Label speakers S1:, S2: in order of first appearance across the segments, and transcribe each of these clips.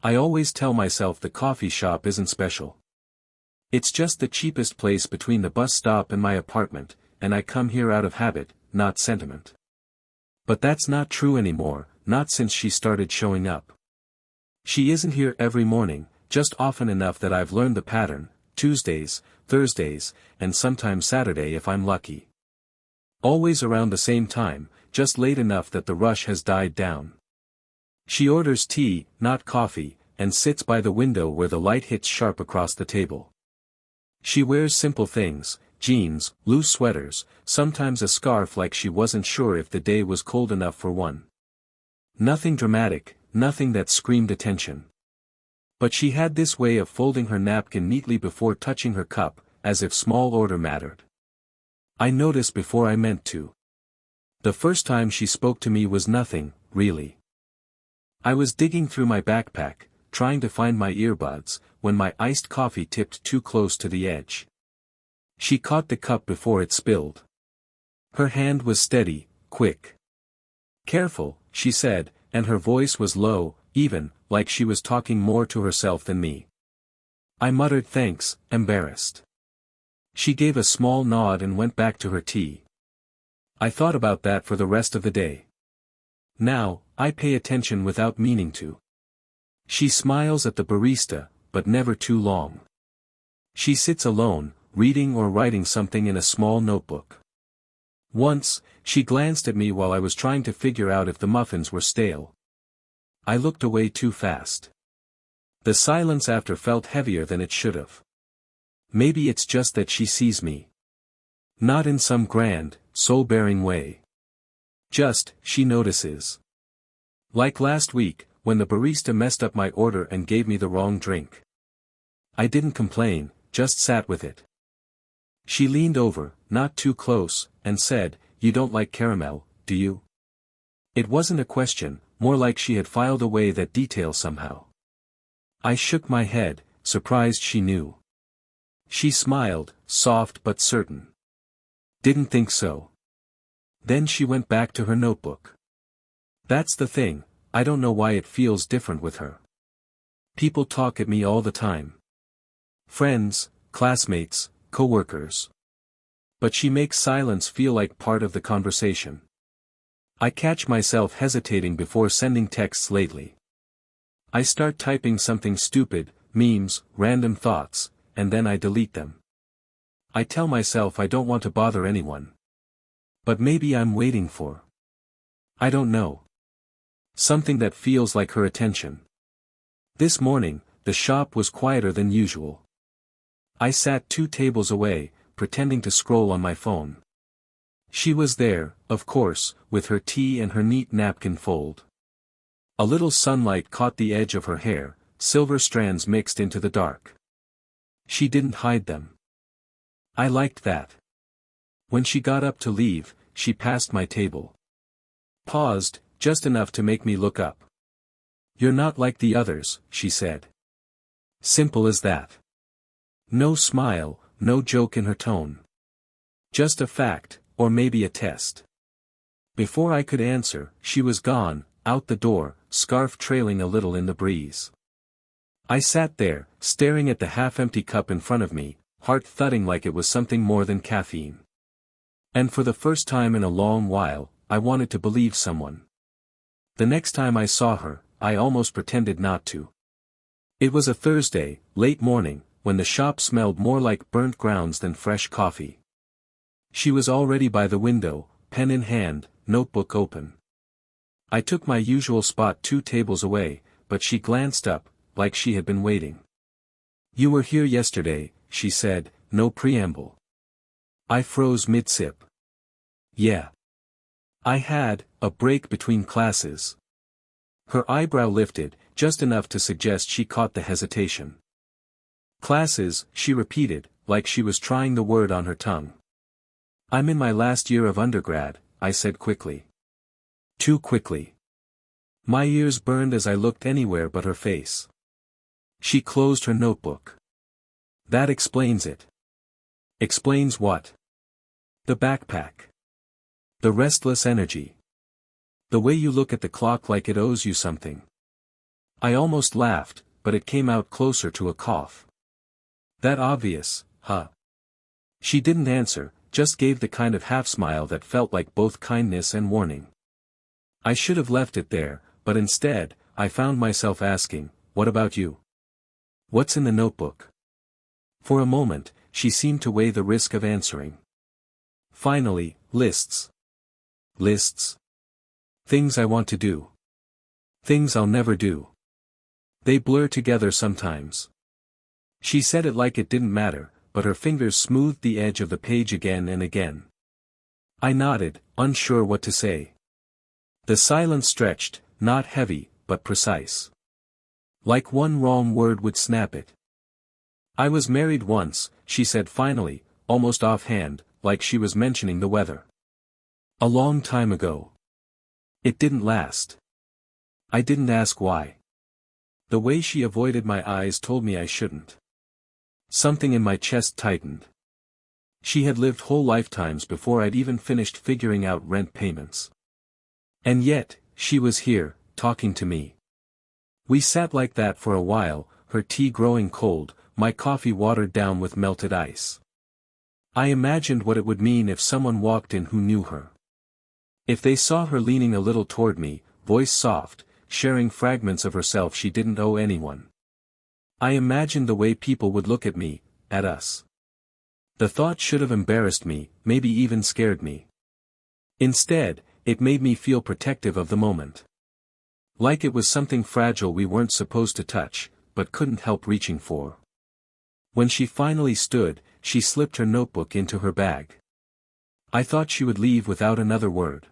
S1: I always tell myself the coffee shop isn't special. It's just the cheapest place between the bus stop and my apartment, and I come here out of habit, not sentiment. But that's not true anymore, not since she started showing up. She isn't here every morning, just often enough that I've learned the pattern: Tuesdays, Thursdays, and sometimes Saturday if I'm lucky. Always around the same time, just late enough that the rush has died down. She orders tea, not coffee, and sits by the window where the light hits sharp across the table. She wears simple things: jeans, loose sweaters, sometimes a scarf, like she wasn't sure if the day was cold enough for one. Nothing dramatic, nothing that screamed attention. But she had this way of folding her napkin neatly before touching her cup, as if small order mattered. I noticed before I meant to. The first time she spoke to me was nothing, really. I was digging through my backpack, trying to find my earbuds, when my iced coffee tipped too close to the edge. She caught the cup before it spilled. Her hand was steady, quick. "Careful," she said, and her voice was low, even, like she was talking more to herself than me. I muttered thanks, embarrassed. She gave a small nod and went back to her tea. I thought about that for the rest of the day. Now, I pay attention without meaning to. She smiles at the barista, but never too long. She sits alone, reading or writing something in a small notebook. Once, she glanced at me while I was trying to figure out if the muffins were stale. I looked away too fast. The silence after felt heavier than it should have. Maybe it's just that she sees me. Not in some grand, soul-bearing way. Just, she notices. Like last week, when the barista messed up my order and gave me the wrong drink. I didn't complain, just sat with it. She leaned over, not too close, and said, "You don't like caramel, do you?" It wasn't a question, more like she had filed away that detail somehow. I shook my head, surprised she knew. She smiled, soft but certain. "Didn't think so." Then she went back to her notebook. That's the thing, I don't know why it feels different with her. People talk at me all the time. Friends, classmates, coworkers. But she makes silence feel like part of the conversation. I catch myself hesitating before sending texts lately. I start typing something stupid, memes, random thoughts, and then I delete them. I tell myself I don't want to bother anyone. But maybe I'm waiting for, I don't know, something that feels like her attention. This morning, the shop was quieter than usual. I sat 2 tables away, pretending to scroll on my phone. She was there, of course, with her tea and her neat napkin fold. A little sunlight caught the edge of her hair, silver strands mixed into the dark. She didn't hide them. I liked that. When she got up to leave, she passed my table. Paused, just enough to make me look up. "You're not like the others," she said. Simple as that. No smile, no joke in her tone. Just a fact, or maybe a test. Before I could answer, she was gone, out the door, scarf trailing a little in the breeze. I sat there, staring at the half-empty cup in front of me, heart thudding like it was something more than caffeine. And for the first time in a long while, I wanted to believe someone. The next time I saw her, I almost pretended not to. It was a Thursday, late morning, when the shop smelled more like burnt grounds than fresh coffee. She was already by the window, pen in hand, notebook open. I took my usual spot 2 tables away, but she glanced up, like she had been waiting. "You were here yesterday," she said, no preamble. I froze mid-sip. "Yeah. I had a break between classes." Her eyebrow lifted, just enough to suggest she caught the hesitation. "Classes," she repeated, like she was trying the word on her tongue. "I'm in my last year of undergrad," I said quickly. Too quickly. My ears burned as I looked anywhere but her face. She closed her notebook. "That explains it." "Explains what?" "The backpack. The restless energy. The way you look at the clock like it owes you something." I almost laughed, but it came out closer to a cough. That obvious, huh? She didn't answer, just gave the kind of half-smile that felt like both kindness and warning. I should have left it there, but instead, I found myself asking, what about you? What's in the notebook? For a moment, she seemed to weigh the risk of answering. Finally, lists. Lists. Things I want to do. Things I'll never do. They blur together sometimes. She said it like it didn't matter, but her fingers smoothed the edge of the page again and again. I nodded, unsure what to say. The silence stretched, not heavy, but precise. Like one wrong word would snap it. I was married once, she said finally, almost offhand, like she was mentioning the weather. A long time ago. It didn't last. I didn't ask why. The way she avoided my eyes told me I shouldn't. Something in my chest tightened. She had lived whole lifetimes before I'd even finished figuring out rent payments. And yet, she was here, talking to me. We sat like that for a while, her tea growing cold, my coffee watered down with melted ice. I imagined what it would mean if someone walked in who knew her. If they saw her leaning a little toward me, voice soft, sharing fragments of herself she didn't owe anyone. I imagined the way people would look at me, at us. The thought should have embarrassed me, maybe even scared me. Instead, it made me feel protective of the moment. Like it was something fragile we weren't supposed to touch, but couldn't help reaching for. When she finally stood, she slipped her notebook into her bag. I thought she would leave without another word.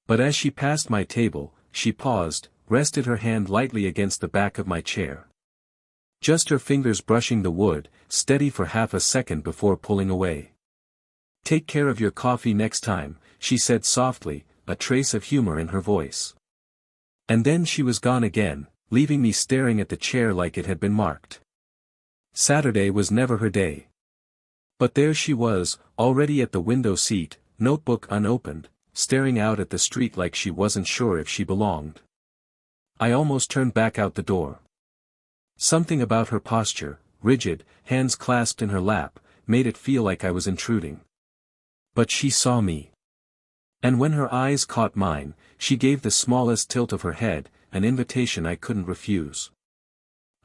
S1: But as she passed my table, she paused, rested her hand lightly against the back of my chair. Just her fingers brushing the wood, steady for half a second before pulling away. Take care of your coffee next time, she said softly, a trace of humor in her voice. And then she was gone again, leaving me staring at the chair like it had been marked. Saturday was never her day. But there she was, already at the window seat, notebook unopened, staring out at the street like she wasn't sure if she belonged. I almost turned back out the door. Something about her posture, rigid, hands clasped in her lap, made it feel like I was intruding. But she saw me. And when her eyes caught mine, she gave the smallest tilt of her head, an invitation I couldn't refuse.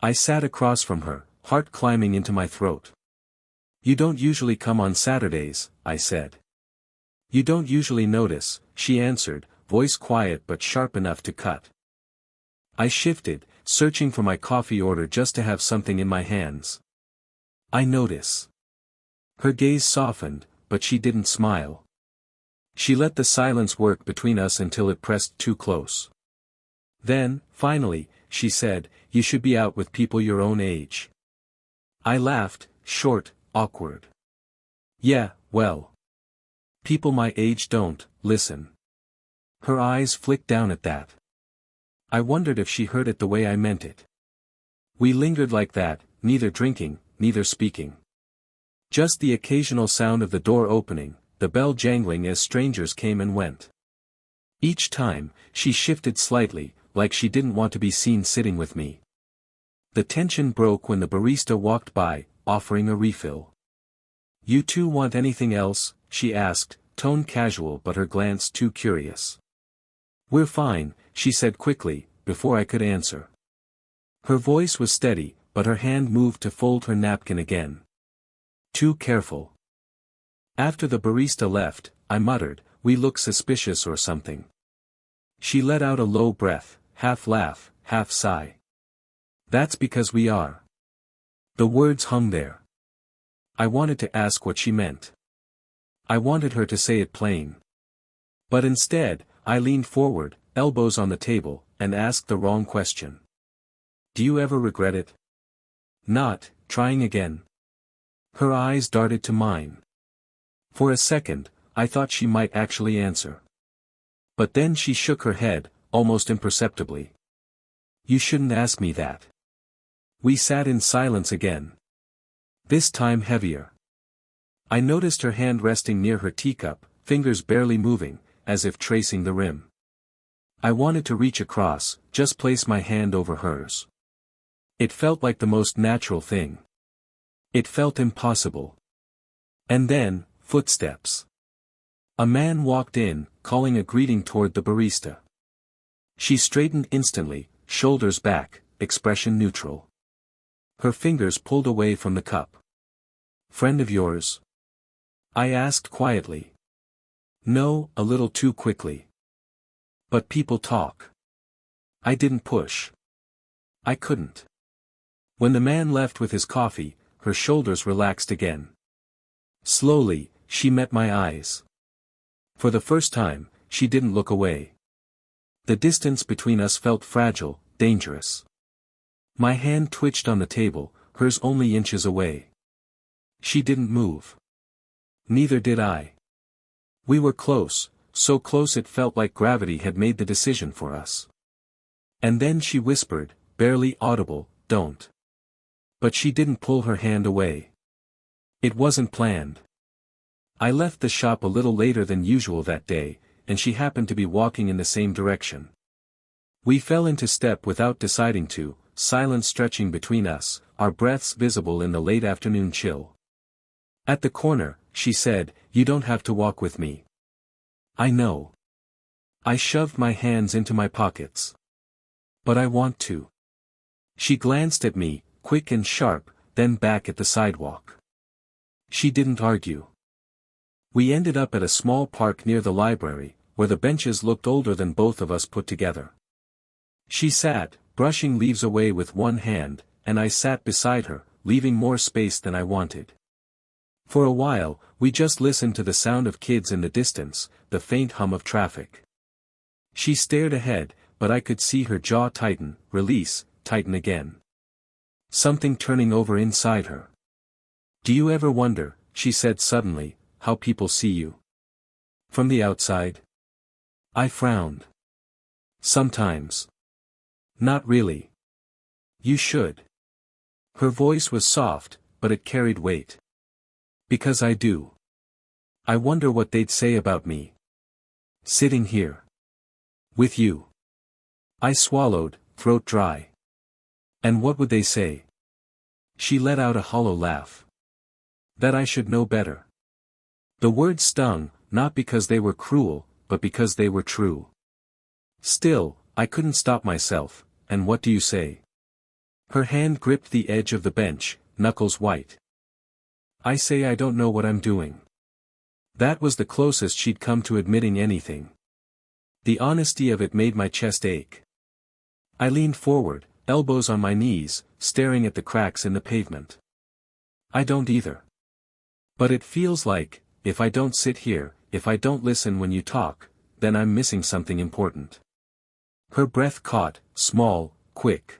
S1: I sat across from her, heart climbing into my throat. You don't usually come on Saturdays, I said. You don't usually notice, she answered, voice quiet but sharp enough to cut. I shifted, searching for my coffee order just to have something in my hands. I notice. Her gaze softened, but she didn't smile. She let the silence work between us until it pressed too close. Then, finally, she said, you should be out with people your own age. I laughed, short, awkward. Yeah, well. People my age don't, listen. Her eyes flicked down at that. I wondered if she heard it the way I meant it. We lingered like that, neither drinking, neither speaking. Just the occasional sound of the door opening, the bell jangling as strangers came and went. Each time, she shifted slightly, like she didn't want to be seen sitting with me. The tension broke when the barista walked by, offering a refill. You two want anything else? She asked, tone casual but her glance too curious. We're fine, she said quickly, before I could answer. Her voice was steady, but her hand moved to fold her napkin again. Too careful. After the barista left, I muttered, we look suspicious or something. She let out a low breath, half laugh, half sigh. That's because we are. The words hung there. I wanted to ask what she meant. I wanted her to say it plain. But instead, I leaned forward, elbows on the table, and asked the wrong question. Do you ever regret it? Not, trying again. Her eyes darted to mine. For a second, I thought she might actually answer. But then she shook her head, almost imperceptibly. You shouldn't ask me that. We sat in silence again. This time heavier. I noticed her hand resting near her teacup, fingers barely moving, as if tracing the rim. I wanted to reach across, just place my hand over hers. It felt like the most natural thing. It felt impossible. And then, footsteps. A man walked in, calling a greeting toward the barista. She straightened instantly, shoulders back, expression neutral. Her fingers pulled away from the cup. "Friend of yours?" I asked quietly. "No," a little too quickly. "But people talk." I didn't push. I couldn't. When the man left with his coffee, her shoulders relaxed again. Slowly, she met my eyes. For the first time, she didn't look away. The distance between us felt fragile, dangerous. My hand twitched on the table, hers only inches away. She didn't move. Neither did I. We were close, so close it felt like gravity had made the decision for us. And then she whispered, barely audible, "Don't." But she didn't pull her hand away. It wasn't planned. I left the shop a little later than usual that day, and she happened to be walking in the same direction. We fell into step without deciding to, silence stretching between us, our breaths visible in the late afternoon chill. At the corner, she said, "You don't have to walk with me." "I know." I shoved my hands into my pockets. "But I want to." She glanced at me, quick and sharp, then back at the sidewalk. She didn't argue. We ended up at a small park near the library, where the benches looked older than both of us put together. She sat, brushing leaves away with one hand, and I sat beside her, leaving more space than I wanted. For a while, we just listened to the sound of kids in the distance, the faint hum of traffic. She stared ahead, but I could see her jaw tighten, release, tighten again. Something turning over inside her. "Do you ever wonder," she said suddenly, "how people see you? From the outside?" I frowned. "Sometimes." "Not really." "You should." Her voice was soft, but it carried weight. "Because I do. I wonder what they'd say about me. Sitting here. With you." I swallowed, throat dry. "And what would they say?" She let out a hollow laugh. "That I should know better." The words stung, not because they were cruel, but because they were true. Still, I couldn't stop myself. "And what do you say?" Her hand gripped the edge of the bench, knuckles white. "I say I don't know what I'm doing." That was the closest she'd come to admitting anything. The honesty of it made my chest ache. I leaned forward, elbows on my knees, staring at the cracks in the pavement. "I don't either. But it feels like, if I don't sit here, if I don't listen when you talk, then I'm missing something important." Her breath caught, small, quick.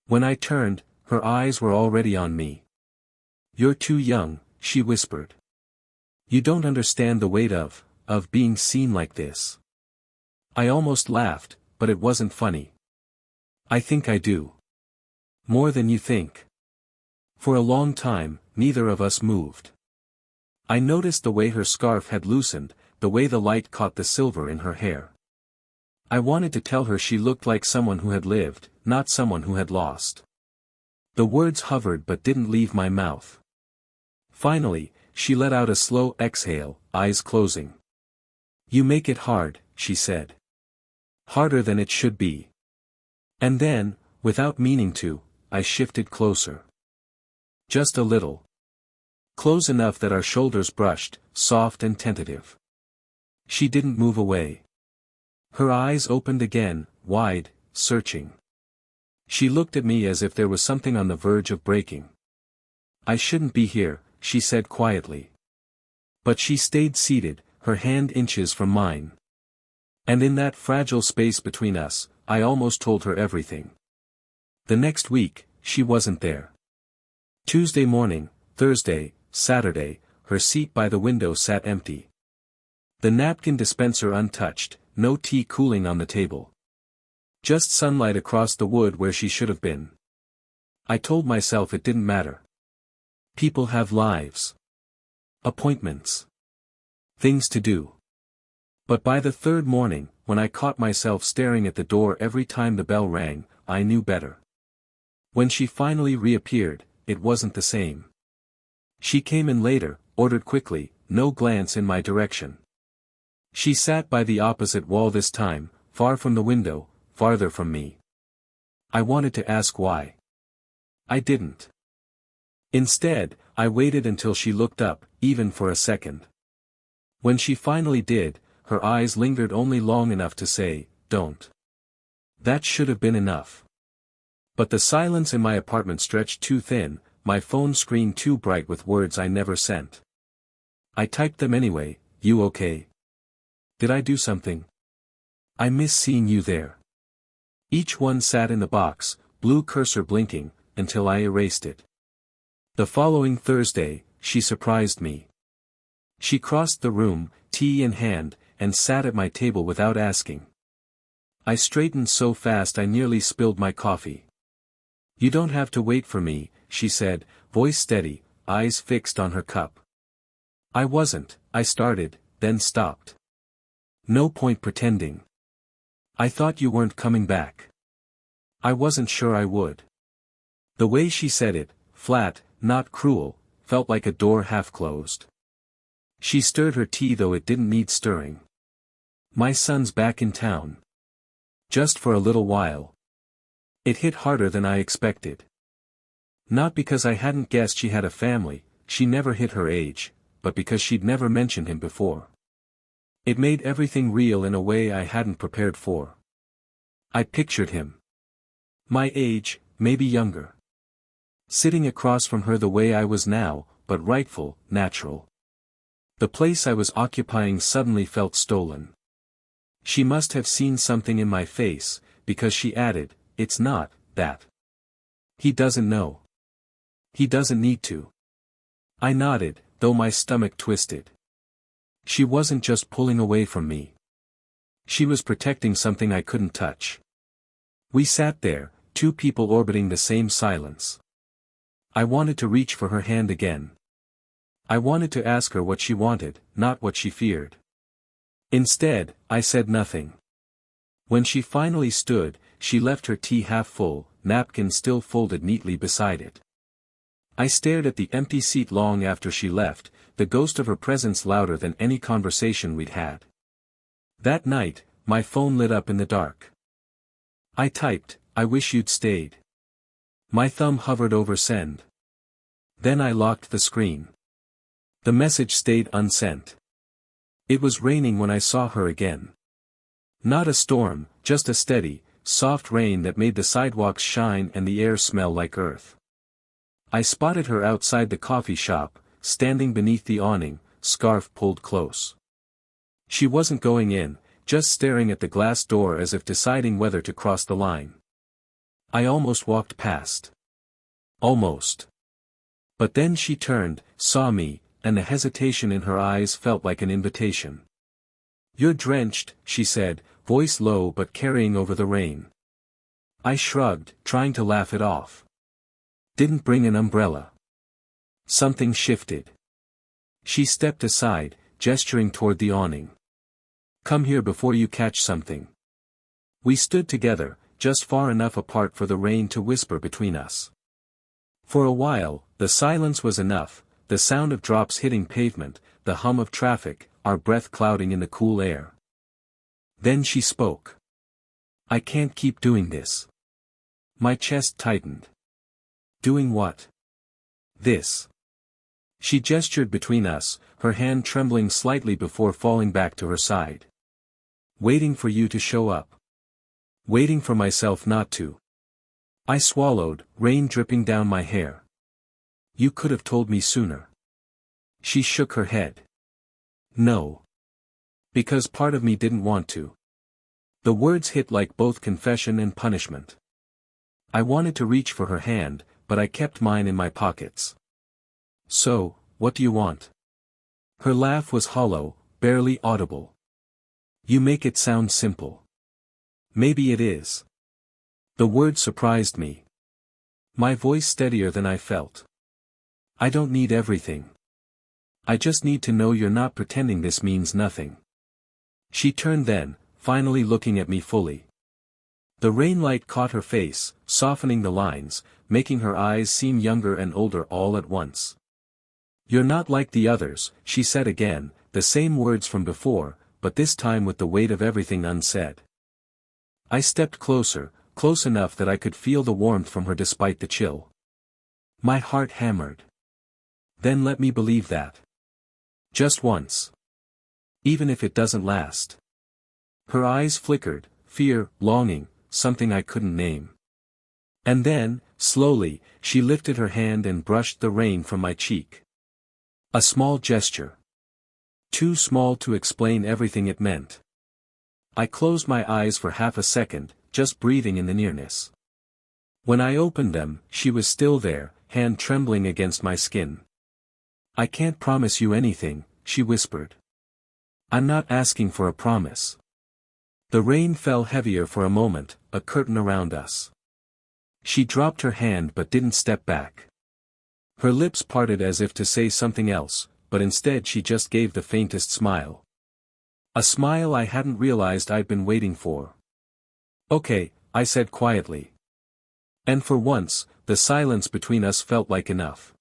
S1: When I turned, her eyes were already on me. "You're too young," she whispered. "You don't understand the weight of being seen like this." I almost laughed, but it wasn't funny. "I think I do. More than you think." For a long time, neither of us moved. I noticed the way her scarf had loosened, the way the light caught the silver in her hair. I wanted to tell her she looked like someone who had lived, not someone who had lost. The words hovered but didn't leave my mouth. Finally, she let out a slow exhale, eyes closing. "You make it hard," she said. "Harder than it should be." And then, without meaning to, I shifted closer. Just a little. Close enough that our shoulders brushed, soft and tentative. She didn't move away. Her eyes opened again, wide, searching. She looked at me as if there was something on the verge of breaking. "I shouldn't be here," she said quietly. But she stayed seated, her hand inches from mine. And in that fragile space between us, I almost told her everything. The next week, she wasn't there. Tuesday morning, Thursday, Saturday, her seat by the window sat empty. The napkin dispenser untouched, no tea cooling on the table. Just sunlight across the wood where she should have been. I told myself it didn't matter. People have lives. Appointments. Things to do. But by the third morning, when I caught myself staring at the door every time the bell rang, I knew better. When she finally reappeared, it wasn't the same. She came in later, ordered quickly, no glance in my direction. She sat by the opposite wall this time, far from the window, farther from me. I wanted to ask why. I didn't. Instead, I waited until she looked up, even for a second. When she finally did, her eyes lingered only long enough to say, "Don't." That should have been enough. But the silence in my apartment stretched too thin, my phone screen too bright with words I never sent. I typed them anyway. "You okay? Did I do something? I miss seeing you there." Each one sat in the box, blue cursor blinking, until I erased it. The following Thursday, she surprised me. She crossed the room, tea in hand, and sat at my table without asking. I straightened so fast I nearly spilled my coffee. "You don't have to wait for me," she said, voice steady, eyes fixed on her cup. I started, then stopped. "No point pretending. I thought you weren't coming back." I wasn't sure I would. The way she said it, flat, not cruel, felt like a door half closed. She stirred her tea though it didn't need stirring. "My son's back in town. Just for a little while." It hit harder than I expected. Not because I hadn't guessed she had a family, she never hit her age, but because she'd never mentioned him before. It made everything real in a way I hadn't prepared for. I pictured him. My age, maybe younger. Sitting across from her the way I was now, but rightful, natural. The place I was occupying suddenly felt stolen. She must have seen something in my face, because she added, "It's not that. He doesn't know. He doesn't need to." I nodded, though my stomach twisted. She wasn't just pulling away from me. She was protecting something I couldn't touch. We sat there, two people orbiting the same silence. I wanted to reach for her hand again. I wanted to ask her what she wanted, not what she feared. Instead, I said nothing. When she finally stood, she left her tea half full, napkin still folded neatly beside it. I stared at the empty seat long after she left, the ghost of her presence louder than any conversation we'd had. That night, my phone lit up in the dark. I typed, "I wish you'd stayed." My thumb hovered over send. Then I locked the screen. The message stayed unsent. It was raining when I saw her again. Not a storm, just a steady, soft rain that made the sidewalks shine and the air smell like earth. I spotted her outside the coffee shop, standing beneath the awning, scarf pulled close. She wasn't going in, just staring at the glass door as if deciding whether to cross the line. I almost walked past. Almost. But then she turned, saw me, and the hesitation in her eyes felt like an invitation. "You're drenched," she said, voice low but carrying over the rain. I shrugged, trying to laugh it off. "Didn't bring an umbrella." Something shifted. She stepped aside, gesturing toward the awning. "Come here before you catch something." We stood together, just far enough apart for the rain to whisper between us. For a while, the silence was enough, the sound of drops hitting pavement, the hum of traffic, our breath clouding in the cool air. Then she spoke. "I can't keep doing this." My chest tightened. "Doing what?" "This." She gestured between us, her hand trembling slightly before falling back to her side. "Waiting for you to show up. Waiting for myself not to." I swallowed, rain dripping down my hair. "You could have told me sooner." She shook her head. "No. Because part of me didn't want to." The words hit like both confession and punishment. I wanted to reach for her hand, but I kept mine in my pockets. "So, what do you want?" Her laugh was hollow, barely audible. "You make it sound simple." Maybe it is. The word surprised me. My voice steadier than I felt. "I don't need everything. I just need to know you're not pretending this means nothing." She turned then, finally looking at me fully. The rainlight caught her face, softening the lines, making her eyes seem younger and older all at once. "You're not like the others," she said again, the same words from before, but this time with the weight of everything unsaid. I stepped closer, close enough that I could feel the warmth from her despite the chill. My heart hammered. Then let me believe that. Just once. Even if it doesn't last. Her eyes flickered, fear, longing, something I couldn't name. And then, slowly, she lifted her hand and brushed the rain from my cheek. A small gesture. Too small to explain everything it meant. I closed my eyes for half a second, just breathing in the nearness. When I opened them, she was still there, hand trembling against my skin. "I can't promise you anything," she whispered. "I'm not asking for a promise." The rain fell heavier for a moment, a curtain around us. She dropped her hand but didn't step back. Her lips parted as if to say something else, but instead she just gave the faintest smile. A smile I hadn't realized I'd been waiting for. "Okay," I said quietly. And for once, the silence between us felt like enough.